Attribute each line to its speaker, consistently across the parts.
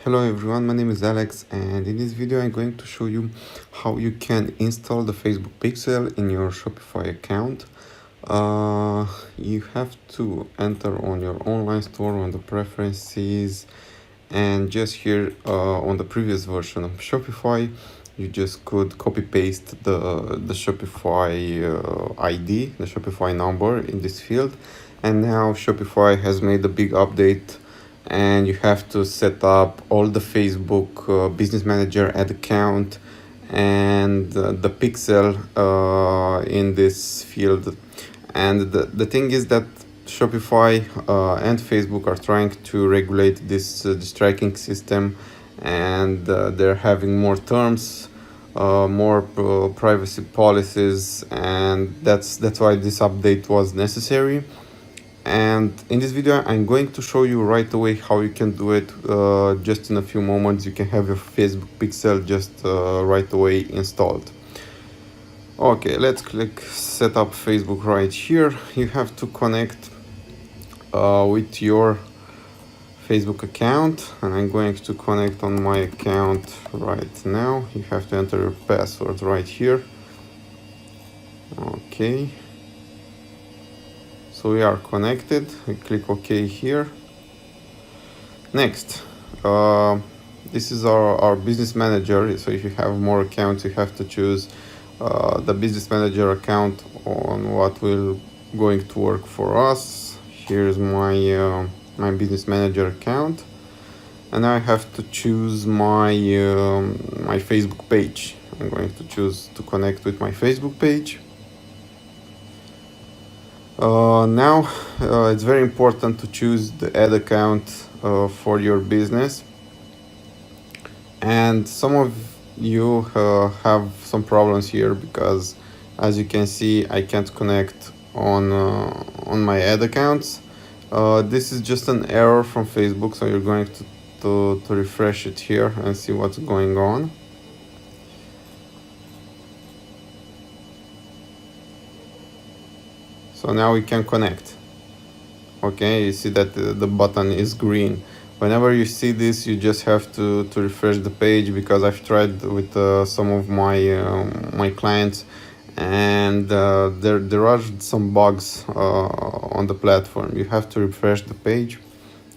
Speaker 1: Hello everyone, my name is Alex, and in this video I'm going to show you how you can install the Facebook pixel in your Shopify account. You have to enter on your online store on the preferences, and just here on the previous version of Shopify you just could copy paste the Shopify ID, the Shopify number in this field, and now Shopify has made a big update and you have to set up all the Facebook Business Manager ad account and the pixel in this field. And the thing is that Shopify and Facebook are trying to regulate this tracking system, and they're having more terms, more privacy policies, and that's why this update was necessary. And in this video I'm going to show you right away how you can do it. Just in a few moments you can have your Facebook pixel just right away installed. Okay, let's click set up Facebook right here. You have to connect with your Facebook account, and I'm going to connect on my account right now. You have to enter your password right here. Okay, so we are connected. We click OK here. Next, this is our business manager. So if you have more accounts, you have to choose the business manager account on what will going to work for us. Here's my my business manager account, and I have to choose my my Facebook page. I'm going to choose to connect with my Facebook page. Now it's very important to choose the ad account for your business, and some of you have some problems here because, as you can see, I can't connect on my ad accounts. This is just an error from Facebook, so you're going to refresh it here and see what's going on. So now we can connect. Okay, you see that the button is green. Whenever you see this, you just have to refresh the page, because I've tried with some of my clients, and there are some bugs on the platform. You have to refresh the page.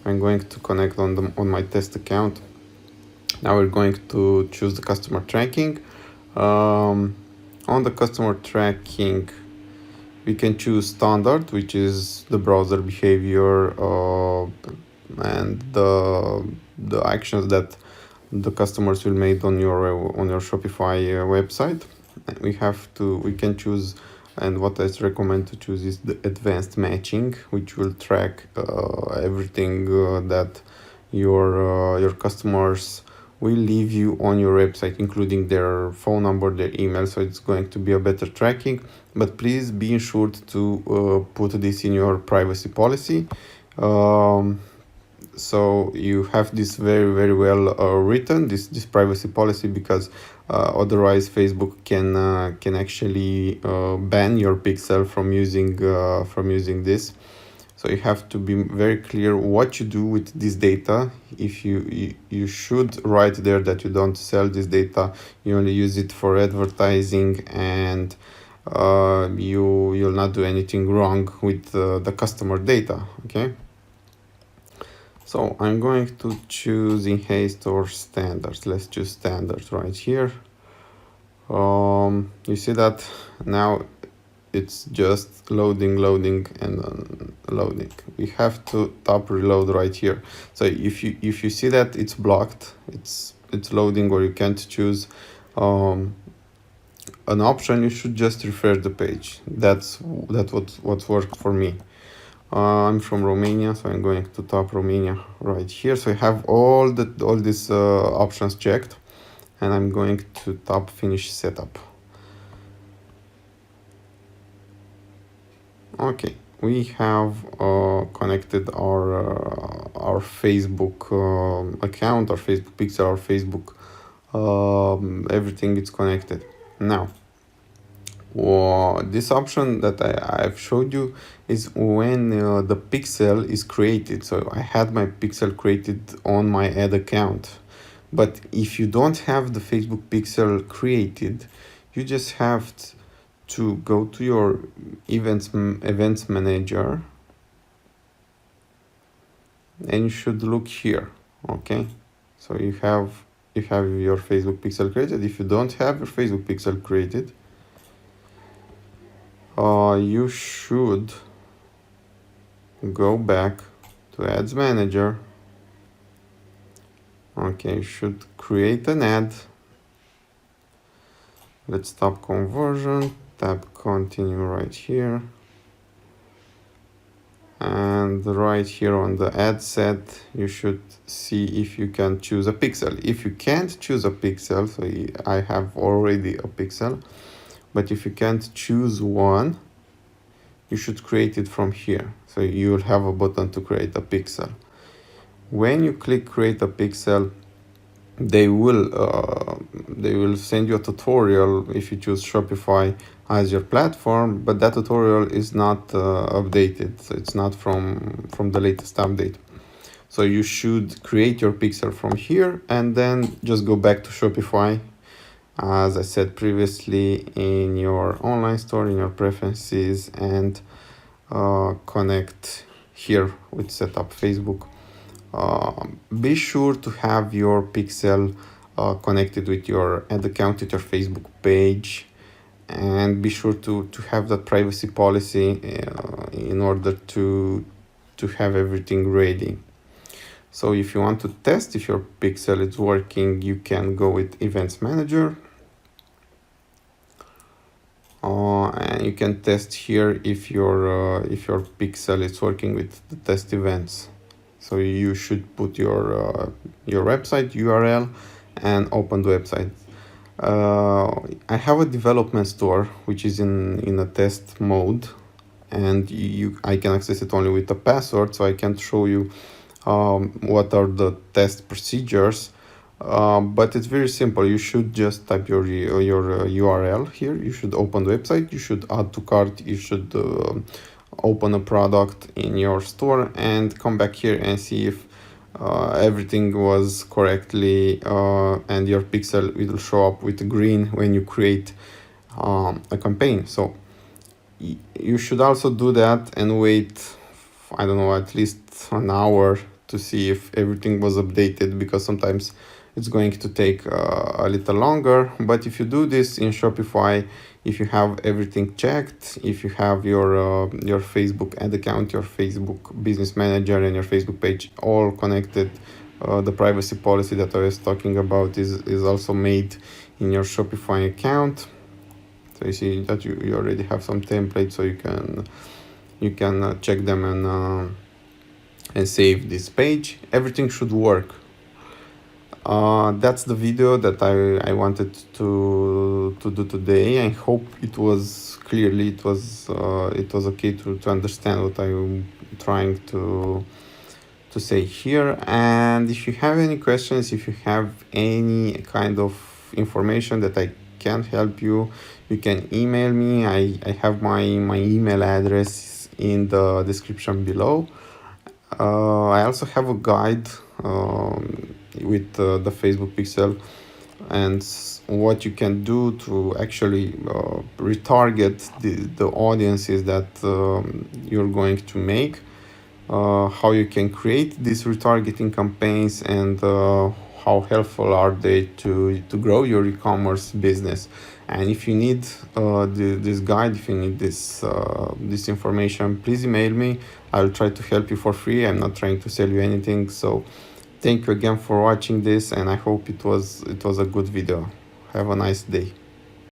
Speaker 1: I'm going to connect on my test account. Now we're going to choose the customer tracking. On the customer tracking, we can choose standard, which is the browser behavior and the actions that the customers will make on your Shopify website. We can choose, and what I recommend to choose is the advanced matching, which will track everything that your customers will leave you on your website, including their phone number, their email. So it's going to be a better tracking, but please be ensured to put this in your privacy policy. So you have this very well written, this privacy policy, because otherwise Facebook can actually ban your pixel from using this. So you have to be very clear what you do with this data. If you should write there that you don't sell this data, you only use it for advertising, and you'll not do anything wrong with the customer data. Okay. So I'm going to choose in haste or standards. Let's choose standards right here. You see that now it's just loading and loading. We have to tap reload right here. So if you see that it's blocked, it's loading, or you can't choose an option, you should just refresh the page. That's what's worked for me. I'm from Romania, so I'm going to tap Romania right here. So I have all these options checked, and I'm going to tap finish setup. Okay, we have connected our Facebook account, our Facebook pixel, our Facebook, everything is connected. Now, this option that I've showed you is when the pixel is created. So I had my pixel created on my ad account. But if you don't have the Facebook pixel created, you just have to go to your events manager, and you should look here. Okay, so you have your Facebook pixel created. If you don't have your Facebook pixel created, you should go back to Ads Manager. Okay, you should create an ad. Let's stop conversion, tap continue right here. And right here on the ad set, you should see if you can choose a pixel. If you can't choose a pixel, so I have already a pixel, but if you can't choose one, you should create it from here. So you will have a button to create a pixel. When you click create a pixel, they will send you a tutorial if you choose Shopify as your platform, but that tutorial is not updated, so it's not from the latest update. So you should create your pixel from here and then just go back to Shopify, as I said previously, in your online store, in your preferences, and connect here with setup Facebook. Be sure to have your pixel connected with your ad account, with your Facebook page, and be sure to have that privacy policy in order to have everything ready. So if you want to test if your pixel is working, you can go with Events Manager, and you can test here if your pixel is working with the test events. So you should put your website URL and open the website. I have a development store which is in a test mode, and I can access it only with a password, so I can't show you what are the test procedures. But it's very simple. You should just type your URL here. You should open the website. You should add to cart. You should open a product in your store and come back here and see if everything was correctly, and your pixel will show up with green when you create a campaign. So you should also do that and wait, I don't know, at least an hour to see if everything was updated, because sometimes it's going to take a little longer. But if you do this in Shopify, if you have everything checked, if you have your Facebook ad account, your Facebook business manager, and your Facebook page all connected, the privacy policy that I was talking about is also made in your Shopify account. So you see that you already have some templates, so you can check them and save this page. Everything should work. That's the video that I wanted to do today. I hope it was okay to understand what I'm trying to say here. And if you have any questions, if you have any kind of information that I can help you, you can email me. I have my email address in the description below. I also have a guide with the Facebook pixel and what you can do to actually retarget the audiences that you're going to make, how you can create these retargeting campaigns, and how helpful are they to grow your e-commerce business. And if you need this guide, if you need this information, please email me. I'll try to help you for free. I'm not trying to sell you anything. So thank you again for watching this, and I hope it was a good video. Have a nice day.